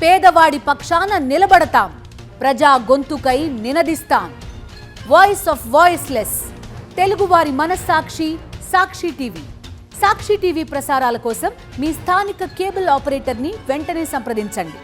పేదవాడి పక్షాన నిలబడతాం, ప్రజా గొంతుకై నినదిస్తాం. వాయిస్ ఆఫ్ వాయిస్లెస్, తెలుగువారి మనస్సాక్షి సాక్షి టీవీ. సాక్షి టీవీ ప్రసారాల కోసం మీ స్థానిక కేబుల్ ఆపరేటర్ని వెంటనే సంప్రదించండి.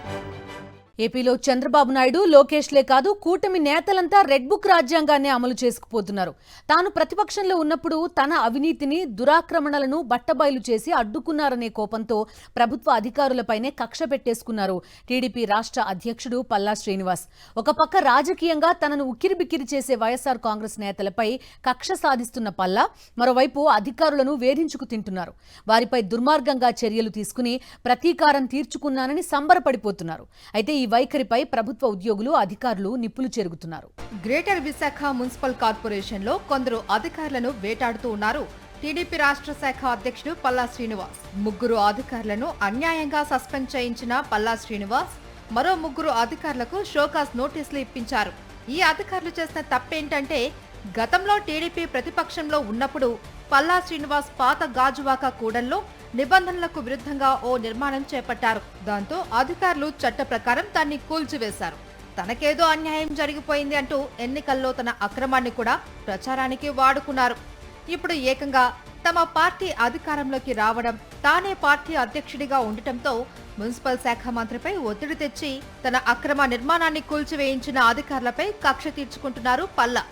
ఏపీలో చంద్రబాబు నాయుడు, లోకేష్లే కాదు కూటమి నేతలంతా రెడ్ బుక్ రాజ్యాంగాన్ని అమలు చేసుకుపోతున్నారు. తాను ప్రతిపక్షంలో ఉన్నప్పుడు తన అవినీతిని, దురాక్రమణలను బట్టబయలు చేసి అడ్డుకున్నారనే కోపంతో ప్రభుత్వ అధికారులపైనే కక్ష పెట్టేసుకున్నారు టీడీపీ రాష్ట్ర అధ్యక్షుడు పల్లా శ్రీనివాస్. ఒక పక్క రాజకీయంగా తనను ఉక్కిరిబిక్కిరి చేసే వైఎస్ఆర్ కాంగ్రెస్ నేతలపై కక్ష సాధిస్తున్న పల్లా మరోవైపు అధికారులను వేధించుకు తింటున్నారు. వారిపై దుర్మార్గంగా చర్యలు తీసుకుని ప్రతీకారం తీర్చుకున్నానని సంబరపడిపోతున్నారు. అయితే ఈ వైఖరిపై ప్రభుత్వ ఉద్యోగులు, అధికారులు నిప్పులు చెరుగుతున్నారు. గ్రేటర్ విశాఖ మున్సిపల్ కార్పొరేషన్ లో కొందరు అధికారులను వేటాడుతూ ఉన్నారు టీడీపీ రాష్ట్ర శాఖ అధ్యక్షుడు పల్లా శ్రీనివాస్. 3 అధికారులను అన్యాయంగా సస్పెండ్ చేయించిన పల్లా శ్రీనివాస్ మరో 3 అధికారులకు షోకాజ్ నోటీసులు ఇప్పించారు. ఈ అధికారులు చేసిన తప్పేంటంటే, గతంలో టీడీపీ ప్రతిపక్షంలో ఉన్నప్పుడు పల్లా శ్రీనివాస్ పాత గాజువాక కూడల్లో నిబంధనలకు విరుద్ధంగా ఓ నిర్మాణం చేపట్టారు. దాంతో అధికారులు చట్ట ప్రకారం దాన్ని కూల్చివేశారు. తనకేదో అన్యాయం జరిగిపోయింది అంటూ ఎన్నికల్లో తన అక్రమాన్ని కూడా ప్రచారానికి వాడుకున్నారు. ఇప్పుడు ఏకంగా తమ పార్టీ అధికారంలోకి రావడం, తానే పార్టీ అధ్యక్షుడిగా ఉండటంతో మున్సిపల్ శాఖ మంత్రిపై ఒత్తిడి తెచ్చి తన అక్రమ నిర్మాణాన్ని కూల్చివేయించిన అధికారులపై కక్ష తీర్చుకుంటున్నారు పల్లా.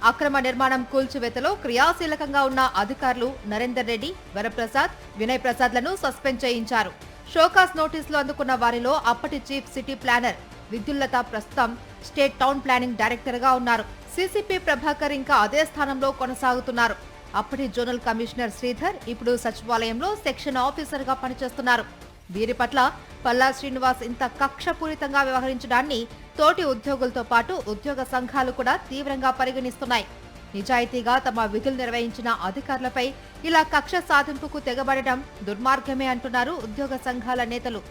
అక్రమ నిర్మాణం కూల్చివేతలో క్రియాశీలకంగా ఉన్న అధికారులు నరేందర్ రెడ్డి, వరప్రసాద్, వినయ్ ప్రసాద్లను సస్పెండ్ చేయించారు. షోకాస్ నోటీసులు అందుకున్న వారిలో అప్పటి చీఫ్ సిటీ ప్లానర్ విద్యుల్లత ప్రస్తుతం స్టేట్ టౌన్ ప్లానింగ్ డైరెక్టర్ గా ఉన్నారు. సిసిపి ప్రభాకర్ ఇంకా అదే స్థానంలో కొనసాగుతున్నారు. అప్పటి జోనల్ కమిషనర్ శ్రీధర్ ఇప్పుడు సచివాలయంలో సెక్షన్ ఆఫీసర్ గా పనిచేస్తున్నారు. వీరి పట్ల పల్లా శ్రీనివాస్ ఇంత కక్షపూరితంగా వ్యవహరించడాన్ని తోటి ఉద్యోగులతో పాటు ఉద్యోగ సంఘాలు కూడా తీవ్రంగా పరిగణిస్తున్నాయి. నిజాయితీగా తమ విధులు నిర్వహించిన అధికారులపై ఇలా కక్ష సాధింపుకు తెగబడడం దుర్మార్గమే అంటున్నారు ఉద్యోగ సంఘాల నేతలు.